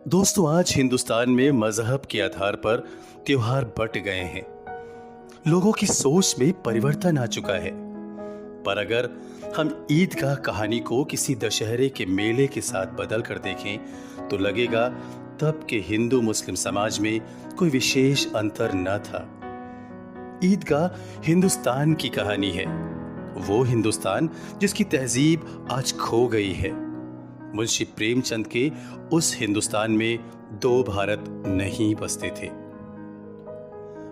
दोस्तों, आज हिंदुस्तान में मजहब के आधार पर त्योहार बंट गए हैं। लोगों की सोच में परिवर्तन आ चुका है। पर अगर हम ईदगाह कहानी को किसी दशहरे के मेले के साथ बदल कर देखें तो लगेगा तब के हिंदू मुस्लिम समाज में कोई विशेष अंतर न था। ईदगाह हिंदुस्तान की कहानी है, वो हिंदुस्तान जिसकी तहजीब आज खो गई है। मुंशी प्रेमचंद के उस हिंदुस्तान में दो भारत नहीं बसते थे।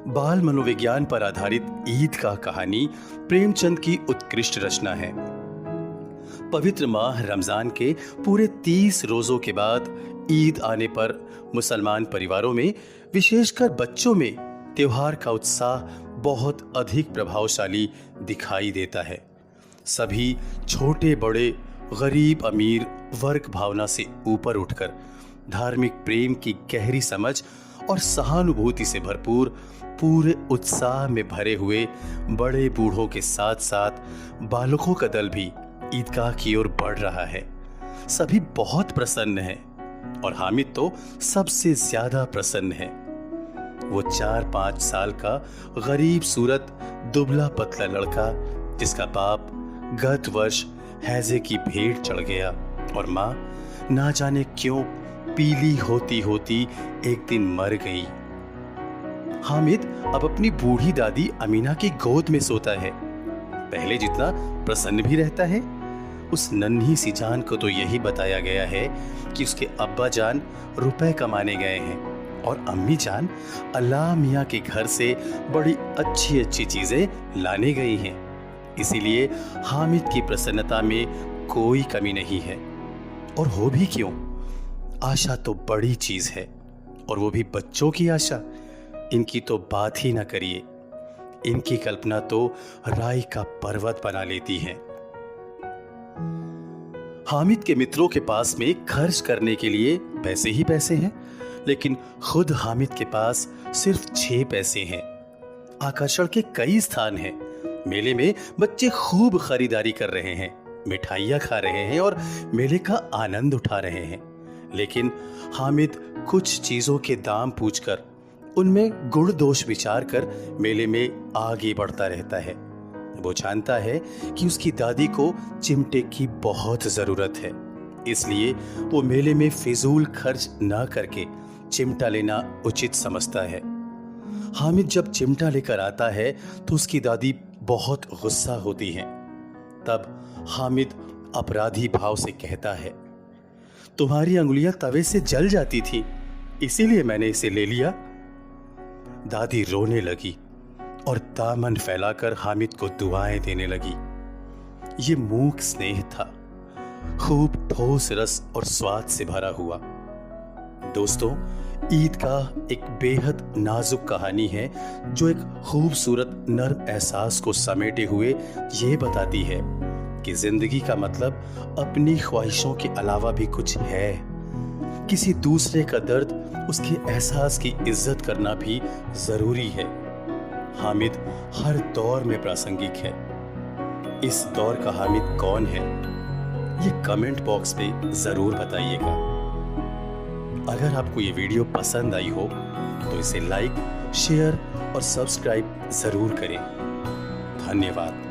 बाल मनोविज्ञान पर आधारित ईद का कहानी प्रेमचंद की उत्कृष्ट रचना है। पवित्र माह रमजान के पूरे 30 रोजों के बाद ईद आने पर मुसलमान परिवारों में, विशेषकर बच्चों में, त्योहार का उत्साह बहुत अधिक प्रभावशाली दिखाई देता है। सभी छोटे बड़े, गरीब अमीर, वर्ग भावना से ऊपर उठकर धार्मिक प्रेम की गहरी समझ और सहानुभूति से भरपूर पूरे उत्साह में भरे हुए बड़े बूढ़ों के साथ साथ बालकों का दल भी ईदगाह की ओर बढ़ रहा है। सभी बहुत प्रसन्न हैं और हामिद तो सबसे ज्यादा प्रसन्न है। वो 4-5 साल का गरीब सूरत दुबला पतला लड़का, जिसका बाप गत वर्ष हैजे की भेंट चढ़ गया और माँ ना जाने क्यों पीली होती होती एक दिन मर गई। हामिद अब अपनी बूढ़ी दादी अमीना की गोद में सोता है। पहले जितना प्रसन्न भी रहता है। उस नन्ही सी जान को तो यही बताया गया है कि उसके अब्बा जान रुपए कमाने गए हैं और अम्मी जान अल्लाह मियाँ के घर से बड़ी अच्छी अच्छी चीजें लाने गई हैं। इसीलिए हामिद की प्रसन्नता में कोई कमी नहीं है। और हो भी क्यों, आशा तो बड़ी चीज है, और वो भी बच्चों की आशा। इनकी तो बात ही ना करिए। इनकी कल्पना तो राय का पर्वत बना लेती है। हामिद के मित्रों के पास में खर्च करने के लिए पैसे ही पैसे हैं, लेकिन खुद हामिद के पास सिर्फ 6 पैसे हैं। आकर्षण के कई स्थान हैं। मेले में बच्चे खूब खरीदारी कर रहे हैं, मिठाइयाँ खा रहे हैं और मेले का आनंद उठा रहे हैं। लेकिन हामिद कुछ चीजों के दाम पूछकर, उनमें गुण दोष विचार कर मेले में आगे बढ़ता रहता है। वो जानता है कि उसकी दादी को चिमटे की बहुत जरूरत है, इसलिए वो मेले में फिजूल खर्च ना करके चिमटा लेना उचित समझता है। हामिद जब चिमटा लेकर आता है तो उसकी दादी बहुत गुस्सा होती हैं। तब हामिद अपराधी भाव से कहता है, तुम्हारी अंगुलियां तवे से जल जाती थी, इसीलिए मैंने इसे ले लिया। दादी रोने लगी और दामन फैलाकर हामिद को दुआएं देने लगी। ये मूक स्नेह था, खूब ठोस रस और स्वाद से भरा हुआ। दोस्तों, ईदगाह एक बेहद नाजुक कहानी है जो एक खूबसूरत नर्म एहसास को समेटे हुए ये बताती है कि जिंदगी का मतलब अपनी ख्वाहिशों के अलावा भी कुछ है। किसी दूसरे का दर्द, उसके एहसास की इज्जत करना भी जरूरी है। हामिद हर दौर में प्रासंगिक है। इस दौर का हामिद कौन है, ये कमेंट बॉक्स पे जरूर बताइएगा। अगर आपको ये वीडियो पसंद आई हो तो इसे लाइक, शेयर और सब्सक्राइब जरूर करें। धन्यवाद।